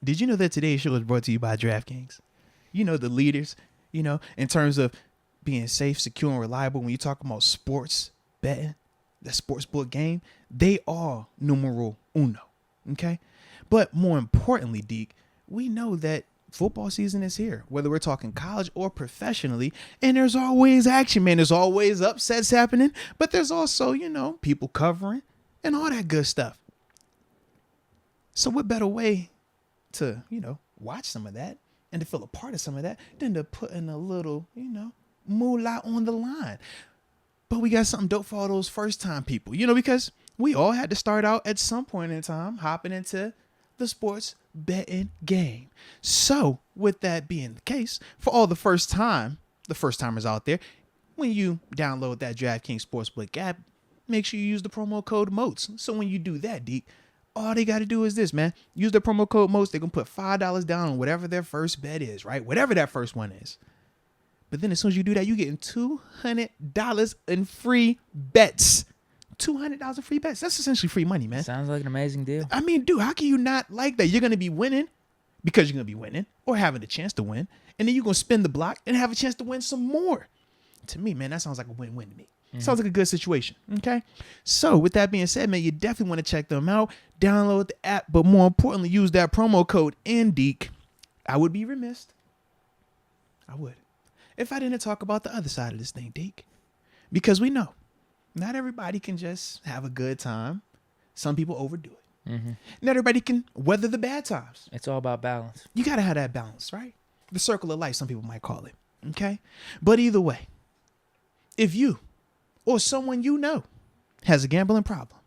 Did you know that today's show is brought to you by DraftKings? You know, the leaders, in terms of being safe, secure, and reliable. When you talk about sports betting, the sportsbook game, they are numero uno. Okay. But more importantly, Deke, we know that football season is here, whether we're talking college or professionally, and there's always action, man. There's always upsets happening, but there's also, people covering and all that good stuff. So what better way to, watch some of that and to feel a part of some of that than to put in a little, moolah on the line. But we got something dope for all those first time people, because we all had to start out at some point in time hopping into the sports betting game. So with that being the case, for all the first timers out there, when you download that DraftKings Sportsbook app, make sure you use the promo code MOATS. So when you do that, Deke, all they got to do is this, man. Use the promo code MOATS. They're going to put $5 down on whatever their first bet is, right? Whatever that first one is. But then as soon as you do that, you're getting $200 in free bets. $200 in free bets. That's essentially free money, man. Sounds like an amazing deal. I mean, dude, how can you not like that? You're going to be winning because you're going to be winning or having a chance to win. And then you're going to spin the block and have a chance to win some more. To me, man, that sounds like a win-win to me. Mm-hmm. Sounds like a good situation. Okay. So with that being said, man, you definitely want to check them out. Download the app, but more importantly, use that promo code NDEEK. I would be remiss. I would. If I didn't talk about the other side of this thing, Deke. Because we know not everybody can just have a good time. Some people overdo it. Mm-hmm. Not everybody can weather the bad times. It's all about balance. You got to have that balance, right? The circle of life, some people might call it. Okay? But either way, if you or someone you know has a gambling problem,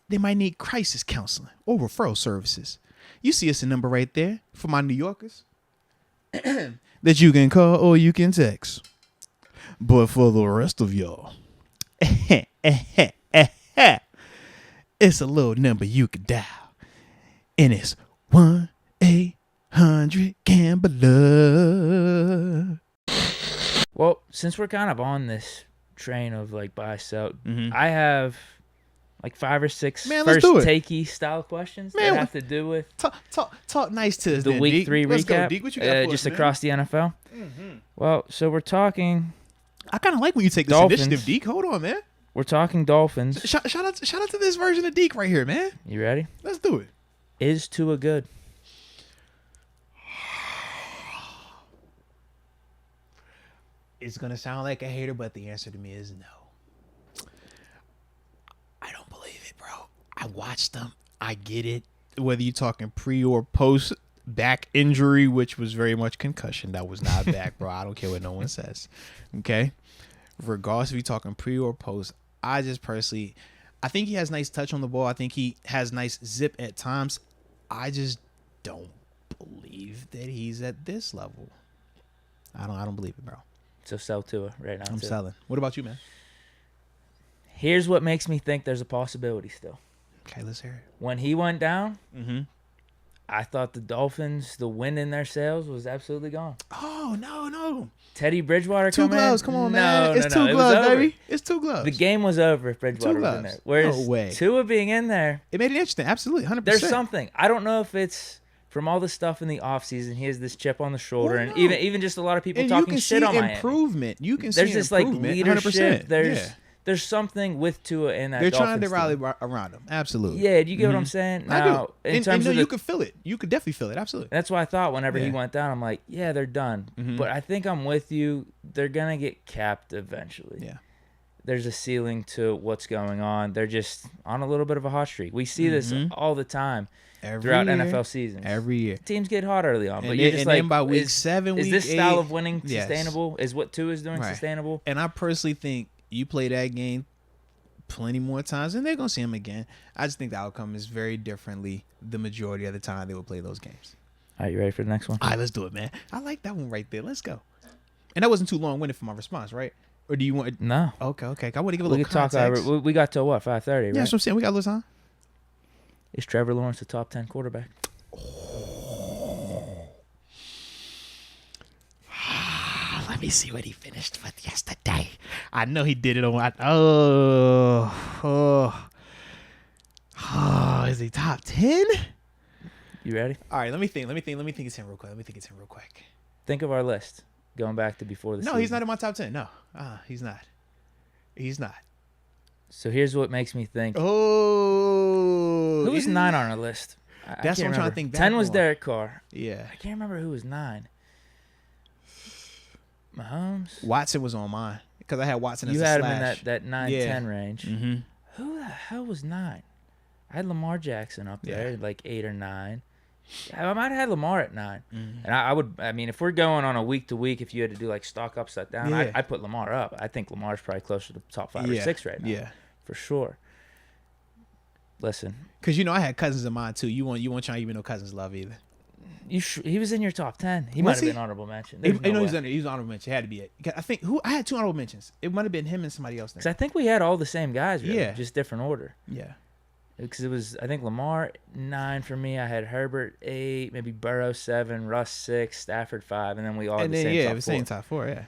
they might need crisis counseling or referral services. You see us a number right there for my New Yorkers that you can call or you can text. But for the rest of y'all, it's a little number you can dial. And it's 1-800-GAMBLER. Well, since we're kind of on this train of like buy, sell, I have like 5 or 6 first takey style questions that have to do with talk nice to us the then, week Deke. 3 Let's recap, go, Deke. What you got for just us, across the NFL. Mm-hmm. Well, so we're talking. I kind of like when you take this Dolphins. initiative, Deke. Hold on, man. We're talking Dolphins. Shout out to this version of Deke right here, man. You ready? Let's do it. Is Tua good? It's going to sound like a hater, but the answer to me is no. I don't believe it, bro. I watched them. I get it. Whether you're talking pre or post back injury, which was very much concussion. That was not back, bro. I don't care what no one says. Okay? Regardless if you're talking pre or post, I just personally, I think he has nice touch on the ball. I think he has nice zip at times. I just don't believe that he's at this level. I don't believe it, bro. So sell Tua right now. I'm selling. What about you, man? Here's what makes me think there's a possibility still. Okay, let's hear it. When he went down, I thought the Dolphins, the wind in their sails was absolutely gone. Oh, no. Teddy Bridgewater two gloves. Come on, man. It's two gloves, baby. It's 2 gloves. The game was over if Bridgewater was in there. Whereas no way. Tua being in there, it made it interesting. Absolutely, 100%. There's something. I don't know if it's from all the stuff in the offseason. He has this chip on the shoulder, and even just a lot of people talking shit on Miami. You can see improvement. There's this like leadership. 100%. There's something with Tua in that. They're Dolphins trying to rally team. around him. Absolutely. Yeah, do you get what I'm saying? Now, I do. in terms of you could feel it. You could definitely feel it. Absolutely. That's why I thought whenever he went down, I'm like, yeah, they're done. But I think I'm with you. They're gonna get capped eventually. Yeah. There's a ceiling to what's going on. They're just on a little bit of a hot streak. We see this all the time throughout NFL seasons. Every year. Teams get hot early on, but you're just like, then by week 7, is week this 8, style of winning sustainable? Is what Tua is doing sustainable? And I personally think you play that game plenty more times and they're going to see him again. I just think the outcome is very differently the majority of the time they will play those games. All right, you ready for the next one? All right, let's do it, man. I like that one right there. Let's go. And that wasn't too long-winded for my response, right? Or do you want... No. Okay. I want to give a little context. We got to what, 5:30, right? Yeah, that's what I'm saying. We got a little time. Is Trevor Lawrence a top 10 quarterback? Let me see what he finished with yesterday. I know he did it on... is he top 10? You ready? All right, let me think it's him real quick. Think of our list going back to before the season. No, he's not in my top 10. No, he's not. So here's what makes me think. Oh, who was 9 on our list? That's what I'm trying to think. 10 was Derek Carr. Yeah, I can't remember who was 9. Mahomes. Watson was on mine because I had Watson as a slash. slash. You had him in that 9-10 range. Mm-hmm. Who the hell was 9? I had Lamar Jackson up there, like 8 or 9. I might have had Lamar at 9. Mm-hmm. And I mean, if we're going on a week to week, if you had to do like stock up, stock down, I'd put Lamar up. I think Lamar's probably closer to the top 5 or 6 right now. Yeah, for sure. Listen, because I had Cousins in mine too. You won't try to even know Cousins love either. He was in your top 10. He might have been honorable mention. He was honorable mention. It had to be it. I think I had 2 honorable mentions. It might have been him and somebody else. Because I think we had all the same guys. Really, just different order. Yeah. Because it was, I think Lamar 9 for me. I had Herbert 8, maybe Burrow 7, Russ 6, Stafford 5, and then we all had the same top 4. Yeah.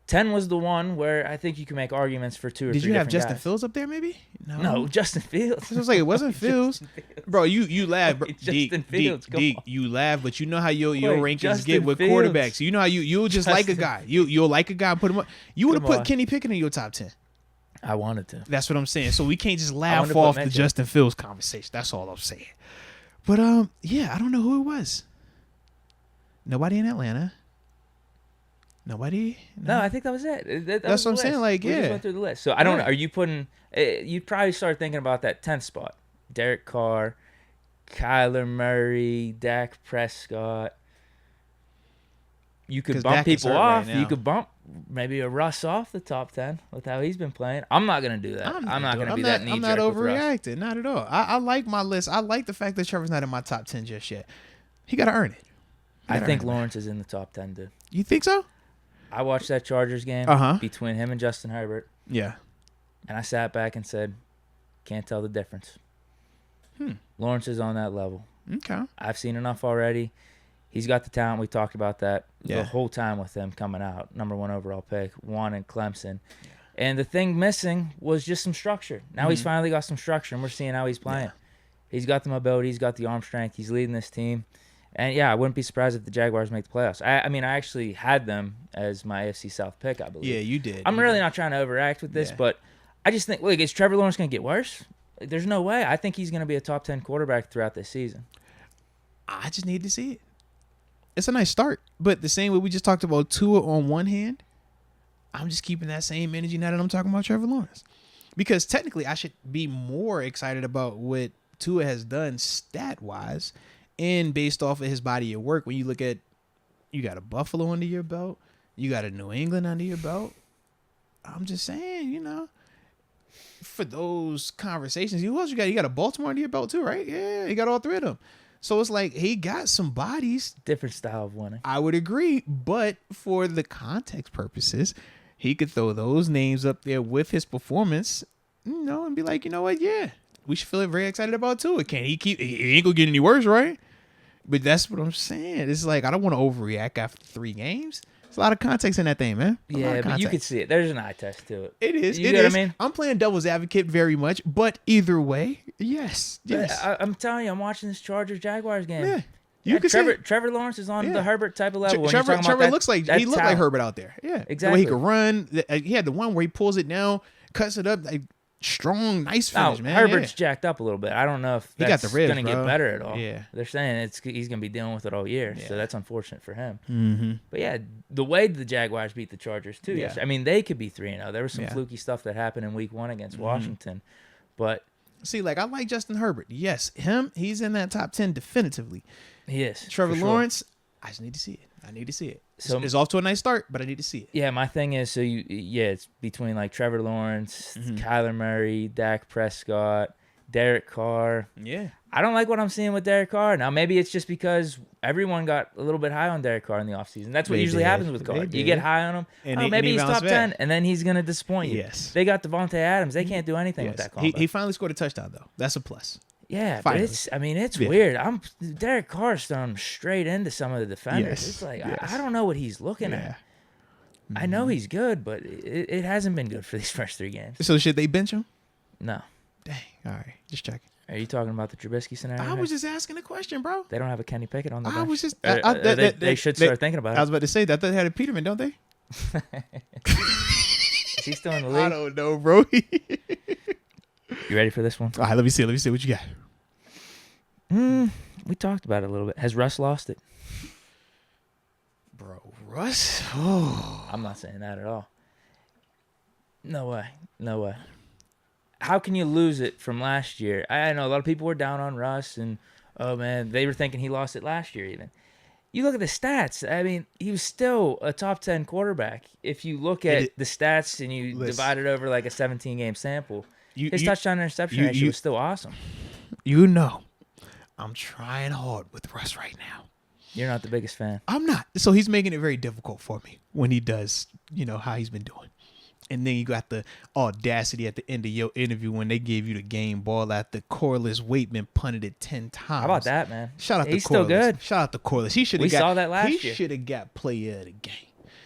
10 was the one where I think you can make arguments for 2 or 3 Did you have Justin guys. Fields up there maybe? No, Justin Fields. I was like, it wasn't Fields. Bro, you laugh. Justin Fields, Deke, you laugh, but you know how your rankings get with quarterbacks. You know how you'll just like a guy. You'll like a guy and put him up. You would have put Kenny Pickett in your top 10. I wanted to. That's what I'm saying. So we can't just laugh off the Justin Fields conversation. That's all I'm saying. But I don't know who it was. Nobody in Atlanta. Nobody. No, I think that was it. That's what I'm saying. Like, we just went through the list. So I don't know. Are you putting? You'd probably start thinking about that 10th spot. Derek Carr, Kyler Murray, Dak Prescott. You could bump people off. You could bump maybe a Russ off the top 10 with how he's been playing. I'm not going to do that. I'm not going to be that knee-jerk. I'm not overreacting. Not at all. I like my list. I like the fact that Trevor's not in my top 10 just yet. He got to earn it. I think Lawrence is in the top 10, dude. You think so? I watched that Chargers game between him and Justin Herbert. Yeah. And I sat back and said, can't tell the difference. Lawrence is on that level. Okay. I've seen enough already. He's got the talent. We talked about that the whole time with him coming out. Number 1 overall pick, won in Clemson. Yeah. And the thing missing was just some structure. Now he's finally got some structure, and we're seeing how he's playing. Yeah. He's got the mobility. He's got the arm strength. He's leading this team. And, I wouldn't be surprised if the Jaguars make the playoffs. I mean, I actually had them as my AFC South pick, I believe. Yeah, you did. I'm really not trying to overact with this, but I just think, is Trevor Lawrence going to get worse? There's no way. I think he's going to be a top 10 quarterback throughout this season. I just need to see it. It's a nice start, but the same way we just talked about Tua on one hand, I'm just keeping that same energy now that I'm talking about Trevor Lawrence. Because technically, I should be more excited about what Tua has done stat-wise and based off of his body of work. When you look at, you got a Buffalo under your belt, you got a New England under your belt. I'm just saying, for those conversations, who else you got? You got a Baltimore under your belt too, right? Yeah, you got all 3 of them. So it's like he got some bodies. Different style of winning. I would agree. But for the context purposes, he could throw those names up there with his performance, and be like, you know what? Yeah, we should feel very excited about Tua. He ain't going to get any worse, right? But that's what I'm saying. It's like, I don't want to overreact after 3 games. There's a lot of context in that thing, man. But you can see it. There's an eye test to it. It is. You know what I mean? I'm playing devil's advocate very much, but either way, yes. I'm telling you, I'm watching this Chargers-Jaguars game. Yeah. You can see Trevor Lawrence is on the Herbert type of level. Trevor looks like he looked like Herbert out there. Yeah, exactly. The way he could run. He had the one where he pulls it down, cuts it up, like strong, nice finish, man. Herbert's jacked up a little bit. I don't know if that's going to get better at all. Yeah, they're saying he's going to be dealing with it all year, so that's unfortunate for him. Mm-hmm. But the way the Jaguars beat the Chargers too. Yeah. I mean, they could be 3-0. There was some fluky stuff that happened in Week 1 against Washington, but see, like I like Justin Herbert. Yes, he's in that top 10 definitively. He is. Trevor Lawrence, I just need to see it. I need to see it. So it's off to a nice start, but I need to see it. Yeah, my thing is, it's between like Trevor Lawrence, Kyler Murray, Dak Prescott, Derek Carr. Yeah. I don't like what I'm seeing with Derek Carr. Now, maybe it's just because everyone got a little bit high on Derek Carr in the offseason. That's what usually happens with Carr. You get high on him. And maybe he's top 10, and then he's going to disappoint you. Yes. They got Devontae Adams. They can't do anything with that combo. He finally scored a touchdown, though. That's a plus. Yeah, finally. But it's weird. Derek Carr's thrown straight into some of the defenders. Yes. It's like, I don't know what he's looking at. I know he's good, but it hasn't been good for these first 3 games. So should they bench him? No. Dang. All right. Just checking. Are you talking about the Trubisky scenario? I was just asking a question, bro. They don't have a Kenny Pickett on the bench. I was just. They should start thinking about it. I was about to say that they had a Peterman, don't they? Is he still in the league? I don't know, bro. You ready for this one? All right, let me see what you got. We talked about it a little bit. Has Russ lost it? Bro, Russ? Oh. I'm not saying that at all. No way. How can you lose it from last year? I know a lot of people were down on Russ, and, oh, man, they were thinking he lost it last year even. You look at the stats. I mean, he was still a top 10 quarterback. If you look at the stats and you divide it over like a 17-game sample, his touchdown interception ratio was still awesome. You know, I'm trying hard with Russ right now. You're not the biggest fan. I'm not. So he's making it very difficult for me when he does, how he's been doing. And then you got the audacity at the end of your interview when they gave you the game ball after Corliss Waitman punted it 10 times. How about that, man? Shout out to Corliss. He's still good. Shout out to Corliss. We saw that last year. He should have got player of the game.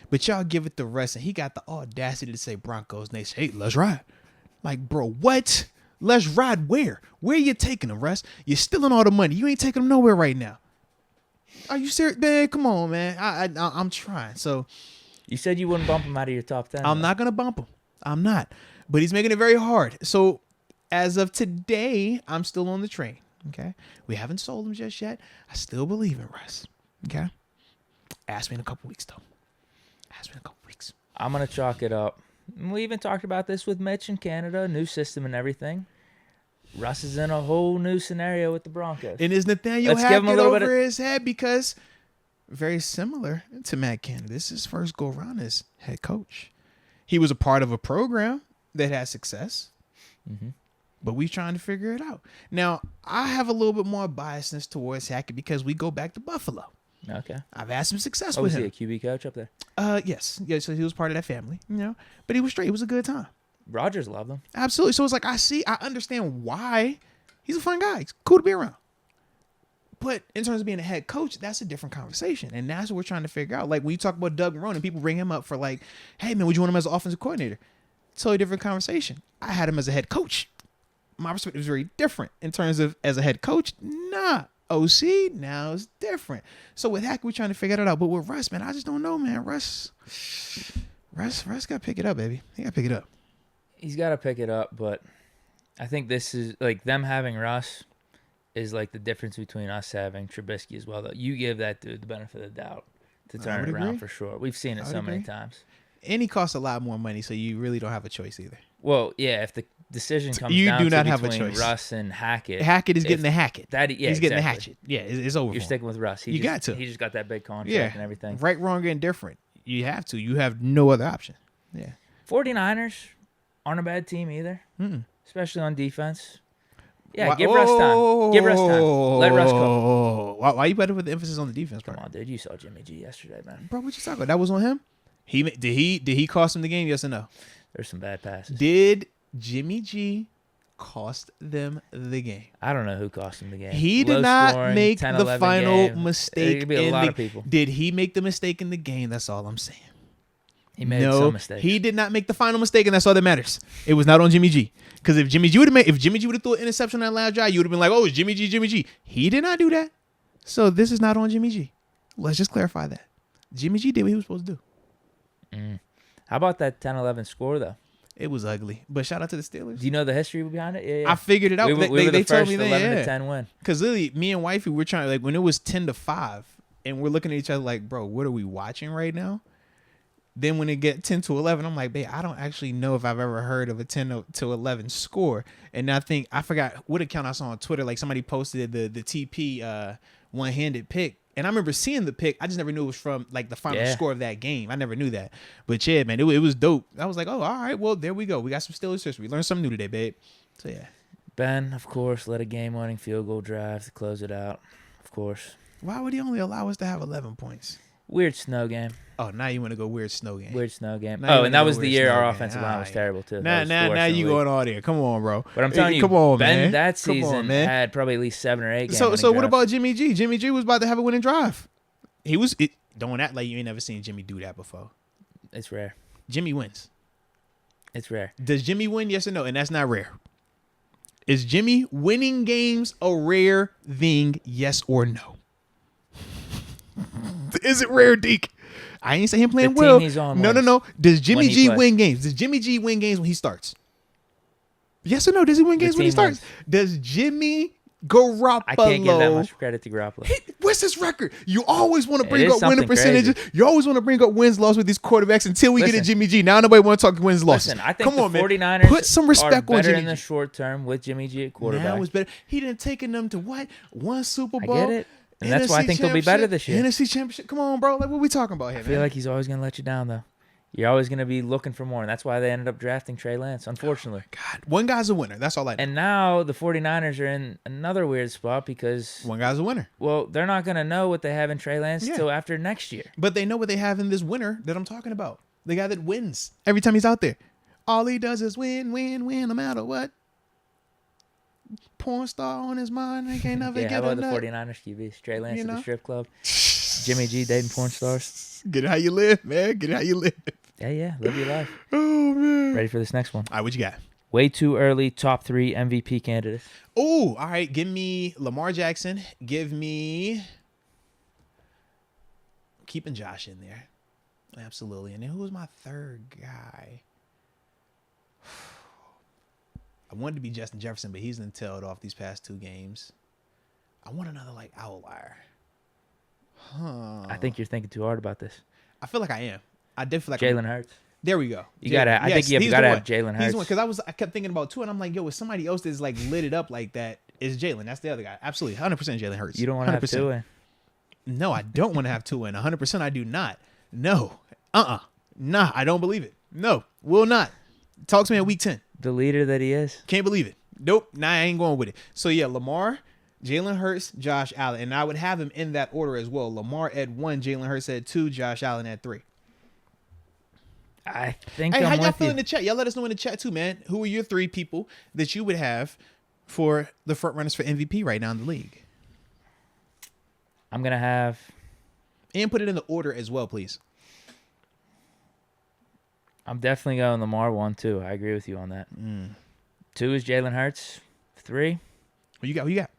But y'all give it to Russ, and he got the audacity to say Broncos Nation, hey, let's ride. Like, bro, what? Let's ride where? Where you taking them, Russ? You're stealing all the money. You ain't taking them nowhere right now. Are you serious? Man, come on, man. I'm trying. So you said you wouldn't bump him out of your top 10. I'm not going to bump him. I'm not. But he's making it very hard. So as of today, I'm still on the train. Okay? We haven't sold him just yet. I still believe in Russ. Okay? Ask me in a couple weeks, though. Ask me in a couple weeks. I'm going to chalk it up. We even talked about this with Mitch in Canada, new system and everything. Russ is in a whole new scenario with the Broncos. And is Nathaniel Hackett over his head? Because very similar to Matt Canada. This is his first go around as head coach. He was a part of a program that had success, but we're trying to figure it out. Now, I have a little bit more biasness towards Hackett because we go back to Buffalo. Okay. I've had some success with him. Was he a QB coach up there? Yes. Yeah, so he was part of that family, But he was straight. It was a good time. Rodgers loved him. Absolutely. So it's like I understand why. He's a fun guy. He's cool to be around. But in terms of being a head coach, that's a different conversation. And that's what we're trying to figure out. Like when you talk about Doug Marrone, people bring him up for like, hey, man, would you want him as an offensive coordinator? Totally different conversation. I had him as a head coach. My perspective is very different in terms of as a head coach. Nah. OC, now it's different. So with Hackett, we're trying to figure it out. But with Russ, man, I just don't know, man. Russ got to pick it up, baby. He got to pick it up. He's got to pick it up, but I think this is like them having Russ is like the difference between us having Trubisky as well. Though you give that dude the benefit of the doubt to turn it around for sure. We've seen it so many times. And he costs a lot more money, so you really don't have a choice either. Well, yeah, if the decision comes you down do not to have a between choice. Russ and Hackett. Hackett is getting the Hackett. He's getting the hatchet. Yeah, it's over. You're sticking with Russ. You got to. He just got that big contract and everything. Right, wrong, and different. You have to. You have no other option. Yeah. 49ers aren't a bad team either, especially on defense. Yeah, Give Russ time. Give Russ time. Let Russ go. Why you better with the emphasis on the defense, bro? Come on, dude. You saw Jimmy G yesterday, man. Bro, what you talking about? That was on him? Did he cost him the game? Yes or no? There's some bad passes. Did Jimmy G cost them the game? I don't know who cost him the game. He did not make the final mistake. It could be a lot of people. Did he make the mistake in the game? That's all I'm saying. He made some mistakes. He did not make the final mistake, and that's all that matters. It was not on Jimmy G. Because if Jimmy G would have threw an interception on that last drive, you would have been like, "Oh, it's Jimmy G." He did not do that. So this is not on Jimmy G. Let's just clarify that. Jimmy G did what he was supposed to do. How about that 10-11 score though? It was ugly, but shout out to the Steelers. Do you know the history behind it? Yeah. I figured it out. We were the told first me 11-10 win. Because literally, me and wifey were trying, like, when it was 10-5, and we're looking at each other like, bro, what are we watching right now? Then when it get 10-11, I'm like, babe, I don't actually know if I've ever heard of a 10-11 score. And I forgot what account I saw on Twitter. Like somebody posted the TP one-handed pick. And I remember seeing the pick. I just never knew it was from like the final score of that game. I never knew that. But yeah, man, it was dope. I was like, oh, all right, well, there we go. We got some Steelers history. We learned something new today, babe. So yeah. Ben, of course, led a game-winning field goal drive to close it out. Of course. Why would he only allow us to have 11 points? Weird snow game. Oh, now you want to go weird snow game. Weird snow game. And that was the year our offensive line was terrible, too. Now you going all there. Come on, bro. But I'm telling you, come on, Ben, man. that season had probably at least 7 or 8 games. So what about Jimmy G? Jimmy G was about to have a winning drive. Don't act like you ain't never seen Jimmy do that before. It's rare. Jimmy wins. It's rare. Does Jimmy win? Yes or no? And that's not rare. Is Jimmy winning games a rare thing? Yes or no? Is it rare, Deke? I ain't say him playing The well. team he's on No. wins Does Jimmy when he G plays. win games? Does Jimmy G win games when he starts? Yes or no? Does he win games when he team starts? wins. Does Jimmy Garoppolo? I can't give that much credit to Garoppolo. What's his record? You always want to It bring is up winning something percentages. crazy. You always want to bring up wins loss with these quarterbacks until we get Listen. to Jimmy G. Now nobody want to talk wins losses. Listen, I think Come on, the man. 49ers Put some respect are on better Jimmy in the G. short term with Jimmy G at quarterback. Now it's better. He didn't taken them to what? One Super I Bowl. get it. And that's why I NFC think they'll be better this year. NFC Championship. Come on, bro. Like, what we talking about here, I feel like he's always going to let you down, though. You're always going to be looking for more, and that's why they ended up drafting Trey Lance, unfortunately. God, one guy's a winner. That's all I know. And now the 49ers are in another weird spot because, One guy's a winner. well, they're not going to know what they have in Trey Lance until after next year. But they know what they have in this winner that I'm talking about. The guy that wins every time he's out there. All he does is win, no matter what. Porn star on his mind. They can't never Yeah, get how about enough. the 49ers QBs? Trey Lance You at know? the strip club. Jimmy G dating porn stars. Get it how you live, man. Get it how you live. Yeah, live your life. Oh, man. Ready for this next one? All right, what you got? Way too early, top 3 MVP candidates. Oh, all right. Give me Lamar Jackson. Give me... Keeping Josh in there. Absolutely. And then who was my third guy? I wanted to be Justin Jefferson, but he's been tailed off these past 2 games. I want another, like, outlier. I think you're thinking too hard about this. I feel like I am. I did feel like I'm- Jalen Hurts. There we go. You gotta. I think you've gotta have Jalen He's Hurts. the one because I kept thinking about 2, and I'm like, yo, with somebody else that's like lit it up like that is Jalen. That's the other guy. Absolutely, 100% Jalen Hurts. You don't want to have 100%. Tua. No, I don't want to have 2 in. 100% I do not. No. Nah, I don't believe it. No, will not. Talk to me at week 10. The leader that he is. Can't believe it. Nope. Nah, I ain't going with it. So yeah, Lamar, Jalen Hurts, Josh Allen, and I would have him in that order as well. Lamar at 1, Jalen Hurts at 2, Josh Allen at 3. I think Hey, how I'm y'all with feel you. in the chat? Y'all let us know in the chat too, man. Who are your 3 people that you would have for the front runners for MVP right now in the league? I'm gonna have. And put it in the order as well, please. I'm definitely going Lamar 1, 2. I agree with you on that. 2 is Jalen Hurts. 3. What you got? Who you got?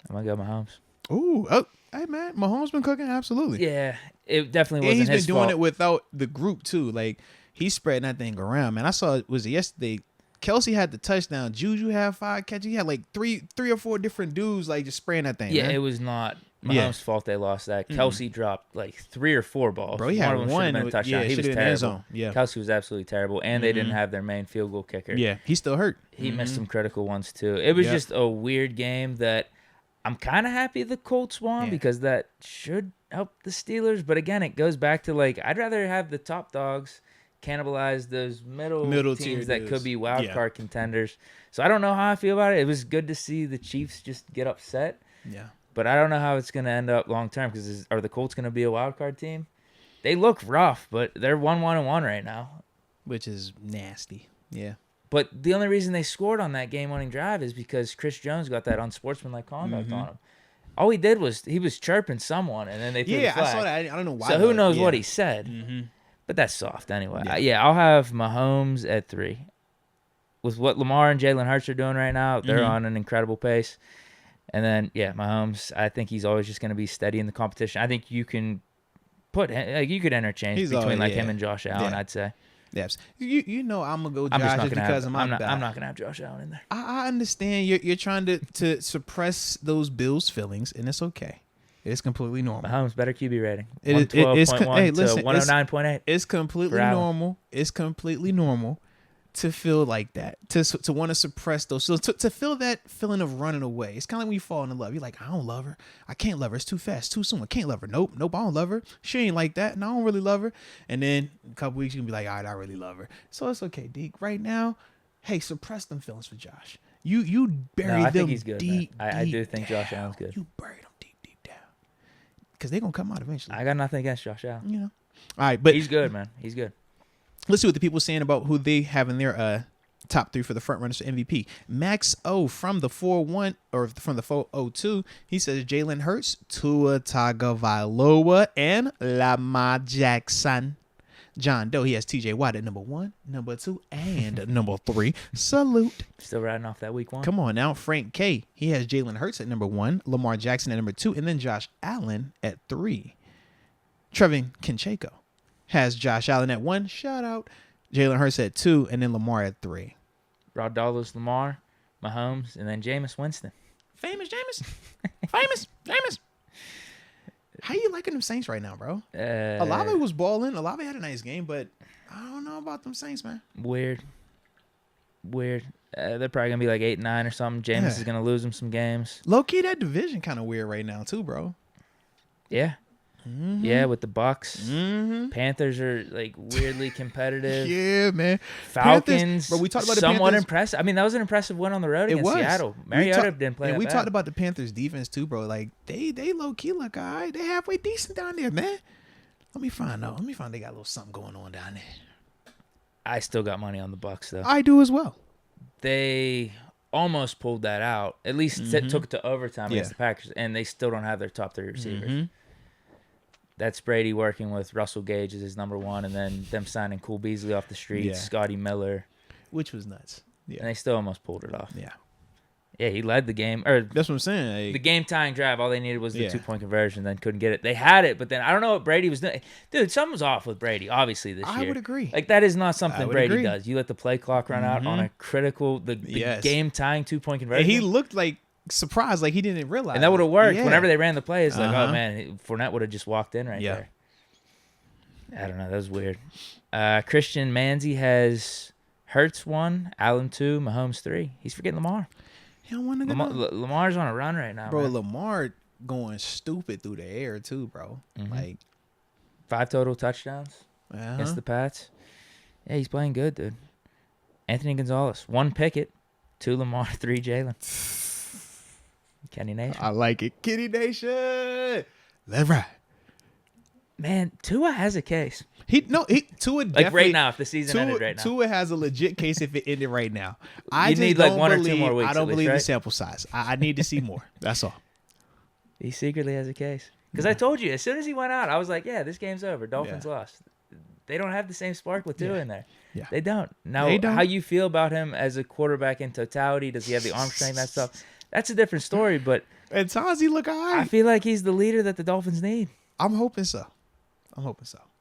I'm gonna go Mahomes. Oh, hey man, Mahomes been cooking absolutely. Yeah, it definitely And wasn't he's been his doing fault. it without the group too. Like he's spreading that thing around, man. I saw it was yesterday. Kelsey had the touchdown. Juju had 5 catches. He had like three or 4 different dudes like just spraying that thing. Yeah, man. it was not Mahomes' Yeah. fault they lost that. Kelsey dropped like 3 or 4 balls. Bro, he had of them should one have been a with- touchdown. yeah, He was should've been in the terrible. zone. Yeah. Kelsey was absolutely terrible, and they didn't have their main field goal kicker. Yeah, he's still hurt. He missed some critical ones too. It was Yep. just a weird game that I'm kind of happy the Colts won Yeah. because that should help the Steelers. But again, it goes back to like I'd rather have the top dogs cannibalize those middle tier teams that dudes. could be wild Yeah. card contenders. So I don't know how I feel about it. It was good to see the Chiefs just get upset, Yeah. but I don't know how it's going to end up long term because are the Colts going to be a wild card team? They look rough, but they're 1-1-1 right now. Which is nasty. Yeah. But the only reason they scored on that game-winning drive is because Chris Jones got that unsportsmanlike conduct on him. All he did was he was chirping someone, and then they threw the Yeah, flag. I saw that. I don't know why. So who though. knows what Yeah. he said? But that's soft anyway. Yeah. Yeah, I'll have Mahomes at 3. With what Lamar and Jalen Hurts are doing right now, they're on an incredible pace. And then, yeah, Mahomes, I think he's always just going to be steady in the competition. I think you can you could interchange He's between always- him yeah. and Josh Allen, Yeah. I'd say. Yes. You know I'm gonna go I'm just Josh not just going to because have of my I'm not back. going to have Josh Allen in there. I understand you're trying to suppress those Bills feelings, and it's okay. It's completely normal. Mahomes better QB rating. It is- 112.1 hey, to listen, it's- 109.8. It's completely For Allen. normal. It's completely normal to feel like that. To want to suppress those. So to feel that feeling of running away. It's kind of like when you fall in love. You're like, I don't love her. I can't love her. It's too fast, too soon. I can't love her. Nope. I don't love her. She ain't like that, and I don't really love her. And then a couple weeks you can be like, all right, I really love her. So it's okay, Deke. Right now, hey, suppress them feelings for Josh. You bury No, I them think he's good, man. deep. I do deep think Josh down. Allen's good. You bury them deep down. Because they're gonna come out eventually. I got nothing against Josh Allen. You know. All right, but He's good, man. He's good. let's see what the people are saying about who they have in their top 3 for the front runners for MVP. Max O from the 4-1 or from the 402, he says Jalen Hurts, Tua Tagovailoa, and Lamar Jackson. John Doe, he has TJ Watt at number 1, number 2, and number 3. Salute. Still riding off that week 1. Come on now. Frank K, he has Jalen Hurts at number 1, Lamar Jackson at number 2, and then Josh Allen at 3. Trevin Kincheko has Josh Allen at 1. Shout out. Jalen Hurts at 2, and then Lamar at 3. Rod Dollars, Lamar, Mahomes, and then Jameis Winston. Famous Jameis. Famous Jameis. How you liking them Saints right now, bro? Olave was balling. Olave had a nice game, but I don't know about them Saints, man. Weird. They're probably going to be like 8-9 or something. Jameis is going to lose them some games. Low-key, that division kind of weird right now, too, bro. Yeah. Mm-hmm. Yeah, with the Bucks. Mm-hmm. Panthers are like weirdly competitive. Yeah, man. Falcons, Panthers, bro, we talked about somewhat the Panthers. impressive. I mean, that was an impressive win on the road against Seattle. Mariota didn't play that we bad. talked about the Panthers defense too, bro. Like they low-key look all right. They halfway decent down there, man. Let me find out. They got a little something going on down there. I still got money on the Bucks though. I do as well. They almost pulled that out. At least took it to overtime against the Packers, and they still don't have their top 3 receivers. Mm-hmm. That's Brady working with Russell Gage as his number 1, and then them signing Cole Beasley off the streets, Scotty Miller. Which was nuts. Yeah. And they still almost pulled it off. Yeah. Yeah, he led the game. Or that's what I'm saying. Like, the game-tying drive, all they needed was the 2-point conversion, then couldn't get it. They had it, but then I don't know what Brady was doing. Dude, something was off with Brady, obviously, this year. I would agree. Like, that is not something Brady does. You let the play clock run out on a critical, the game-tying 2-point conversion. And he looked like surprised, like he didn't realize. And that would have worked. Yeah. Whenever they ran the play, it's like, oh, man, Fournette would have just walked in right there. I don't know. That was weird. Christian Manzi has Hurts 1, Allen 2, Mahomes 3. He's forgetting Lamar. He don't want to Lamar's on a run right now, bro. man. Lamar going stupid through the air too, bro. Like 5 total touchdowns against the Pats. Yeah, he's playing good, dude. Anthony Gonzalez, 1 Pickett, 2 Lamar, 3 Jalen. Kenny Nation. I like it. Kenny Nation. That's right. Man, Tua has a case. Tua definitely, like right now, if the season ended right now. Tua has a legit case if it ended right now. You need like 1 or 2 more weeks. I don't believe the sample size. I need to see more. That's all. He secretly has a case. Because I told you, as soon as he went out, I was like, yeah, this game's over. Dolphins lost. They don't have the same spark with Tua in there. Yeah. They don't. Now, how you feel about him as a quarterback in totality? Does he have the arm strength, that stuff? That's a different story, but at times he look all right. I feel like he's the leader that the Dolphins need. I'm hoping so.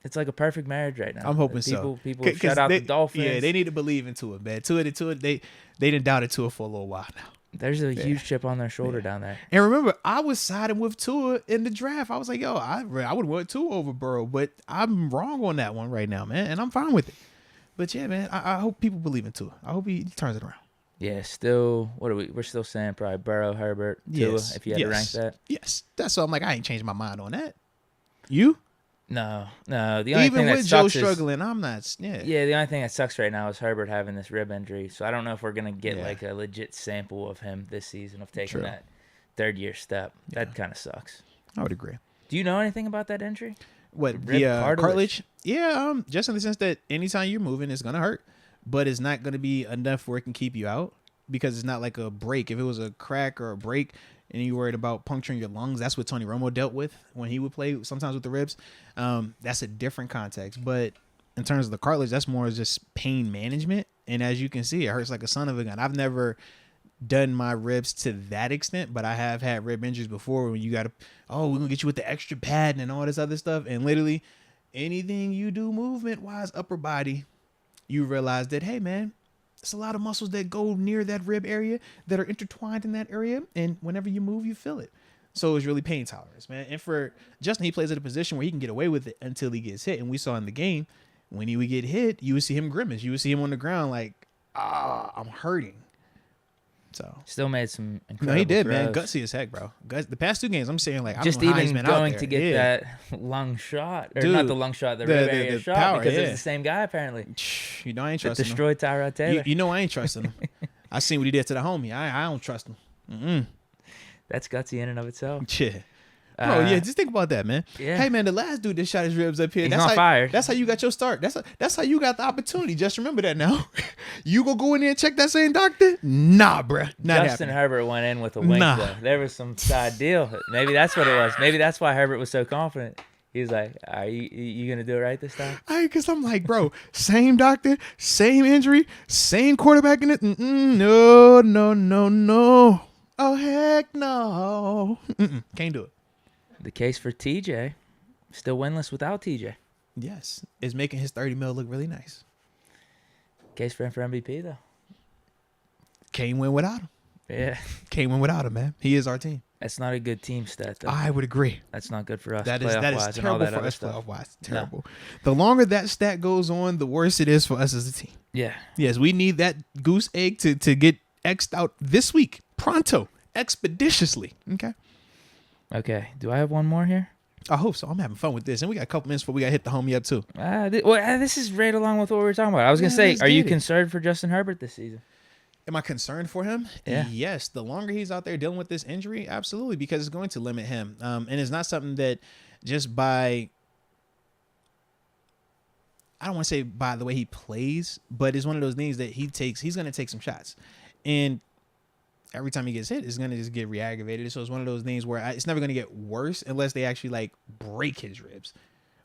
It's like a perfect marriage right now. I'm hoping so. People shut out the Dolphins. Yeah, they need to believe in Tua, man. Tua, they didn't doubt it Tua for a little while now. There's a huge chip on their shoulder down there. And remember, I was siding with Tua in the draft. I was like, yo, I would want Tua over Burrow, but I'm wrong on that one right now, man, and I'm fine with it. But yeah, man, I hope people believe in Tua. I hope he turns it around. Yeah, still, we're still saying probably Burrow, Herbert, Tua, if you had to rank that. Yes, that's why I'm like, I ain't changing my mind on that. You? No. The only even thing that with Joe sucks struggling, I'm not. Yeah, the only thing that sucks right now is Herbert having this rib injury. So I don't know if we're gonna get like a legit sample of him this season of taking that 3rd year step. That kind of sucks. I would agree. Do you know anything about that injury? What, the cartilage? Yeah, just in the sense that anytime you're moving, it's gonna hurt, but it's not gonna be enough where it can keep you out because it's not like a break. If it was a crack or a break, and you worried about puncturing your lungs, that's what Tony Romo dealt with when he would play sometimes with the ribs. That's a different context. But in terms of the cartilage, that's more just pain management. And as you can see, it hurts like a son of a gun. I've never done my ribs to that extent, but I have had rib injuries before when you got to, we're going to get you with the extra padding and all this other stuff. And literally anything you do movement-wise, upper body, you realize that, hey, man, there's a lot of muscles that go near that rib area that are intertwined in that area. And whenever you move, you feel it. So it's really pain tolerance, man. And for Justin, he plays at a position where he can get away with it until he gets hit. And we saw in the game, when he would get hit, you would see him grimace. You would see him on the ground like, I'm hurting. So still made some incredible No, he did, throws. man. Gutsy as heck, bro. The past 2 games, I'm saying like, just I'm even Heisman going out to there. get that lung shot, or Dude, not the lung shot, the rib area shot, power, because it's the same guy apparently. You know I ain't that trusting him. destroyed Tyrod Taylor. You know I ain't trusting him. I seen what he did to the homie. I don't trust him. That's gutsy in and of itself. Yeah. Bro, just think about that, man. Yeah. Hey, man, the last dude that shot his ribs up here. He's not fired. That's how you got your start. That's how you got the opportunity. Just remember that now. You go in there and check that same doctor? Nah, bruh. Not Justin happening. Herbert went in with a wink, though. There was some side deal. Maybe that's what it was. Maybe that's why Herbert was so confident. He's like, "Are you gonna do it right this time?" Because I'm like, bro, same doctor, same injury, same quarterback in it. No, no, no, no. Oh, heck no. Can't do it. The case for TJ, still winless without TJ. Yes. Is making his 30 mil look really nice. Case for him for MVP, though. Can't win without him. Yeah. Can't win without him, man. He is our team. That's not a good team stat, though. I would agree. That's not good for us. That is terrible for us playoff-wise. Terrible. No. The longer that stat goes on, the worse it is for us as a team. Yeah. Yes, we need that goose egg to get X'd out this week. Pronto. Expeditiously. Okay. Okay. Do I have one more here? I hope so. I'm having fun with this. And we got a couple minutes before we got to hit the homie up, too. This is right along with what we were talking about. I was going to say, are you concerned for Justin Herbert this season? Am I concerned for him? Yeah. Yes. The longer he's out there dealing with this injury, absolutely, because it's going to limit him. And it's not something that just by, I don't want to say by the way he plays, but it's one of those things that he's going to take some shots. And every time he gets hit, it's going to just get re-aggravated. So it's one of those things where it's never going to get worse unless they actually like break his ribs.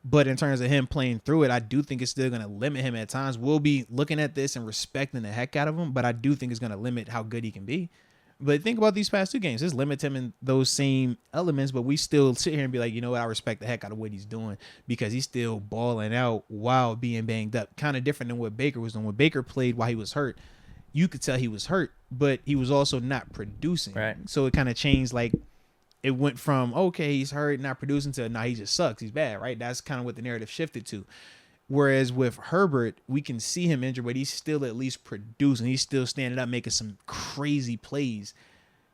But in terms of him playing through it, I do think it's still going to limit him at times. We'll be looking at this and respecting the heck out of him, but I do think it's going to limit how good he can be. But think about these past two games. This limits him in those same elements, but we still sit here and be like, you know what, I respect the heck out of what he's doing because he's still balling out while being banged up. Kind of different than what Baker was doing. When Baker played while he was hurt, you could tell he was hurt, but he was also not producing. Right. So it kind of changed, like, it went from, okay, he's hurt, not producing, to, nah, he just sucks. He's bad, right? That's kind of what the narrative shifted to. Whereas with Herbert, we can see him injured, but he's still at least producing. He's still standing up, making some crazy plays.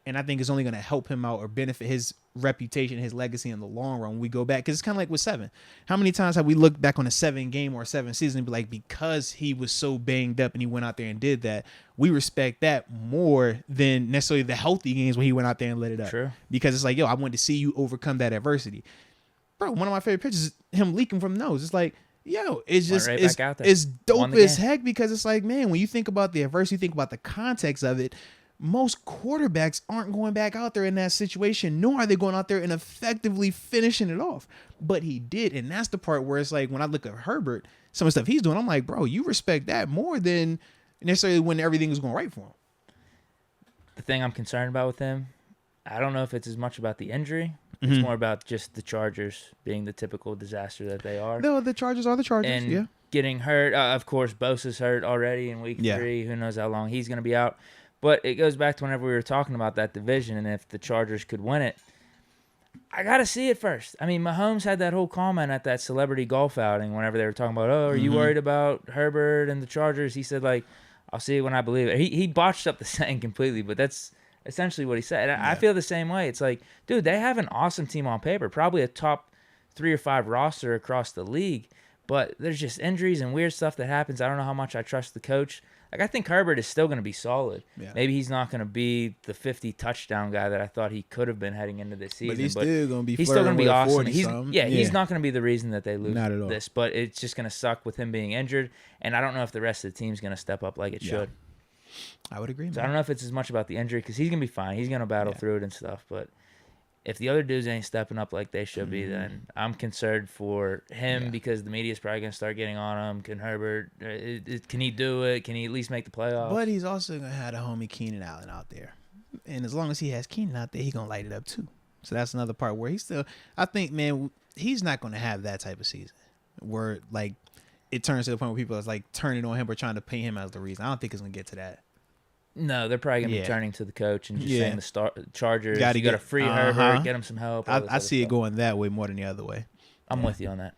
And I think it's only going to help him out or benefit his reputation, his legacy in the long run when we go back. Because it's kind of like with 7. How many times have we looked back on a 7 game or a 7 season and be like, because he was so banged up and he went out there and did that, we respect that more than necessarily the healthy games when he went out there and lit it up. True. Because it's like, yo, I wanted to see you overcome that adversity. Bro, one of my favorite pictures is him leaking from the nose. It's like, yo, it's just it's dope as heck because it's like, man, when you think about the adversity, you think about the context of it, most quarterbacks aren't going back out there in that situation, nor are they going out there and effectively finishing it off. But he did, and that's the part where it's like, when I look at Herbert, some of the stuff he's doing, I'm like, bro, you respect that more than necessarily when everything was going right for him. The thing I'm concerned about with him, I don't know if it's as much about the injury. It's more about just the Chargers being the typical disaster that they are. No, the Chargers are the Chargers, and getting hurt. Of course, Bosa's hurt already in week 3. Who knows how long he's going to be out. But it goes back to whenever we were talking about that division and if the Chargers could win it. I got to see it first. I mean, Mahomes had that whole comment at that celebrity golf outing whenever they were talking about, oh, are you worried about Herbert and the Chargers? He said, like, I'll see it when I believe it. He botched up the saying completely, but that's essentially what he said. And I feel the same way. It's like, dude, they have an awesome team on paper, probably a top 3 or 5 roster across the league, but there's just injuries and weird stuff that happens. I don't know how much I trust the coach. Like, I think Herbert is still going to be solid. Yeah. Maybe he's not going to be the 50 touchdown guy that I thought he could have been heading into this season. But he's still going to be. He's still going to be awesome. He's not going to be the reason that they lose this. But it's just going to suck with him being injured. And I don't know if the rest of the team's going to step up like it should. I would agree. So I don't know if it's as much about the injury because he's going to be fine. He's going to battle through it and stuff. But if the other dudes ain't stepping up like they should be, then I'm concerned for him because the media's probably going to start getting on him. Can Herbert, can he do it? Can he at least make the playoffs? But he's also going to have a homie Keenan Allen out there. And as long as he has Keenan out there, he's going to light it up too. So that's another part where he's still, I think, man, he's not going to have that type of season where, like, it turns to the point where people are, like, turning on him or trying to paint him as the reason. I don't think it's going to get to that. No, they're probably going to be turning to the coach and just saying the Chargers, you got to free Herbert, get him some help. I see it going that way more than the other way. I'm with you on that.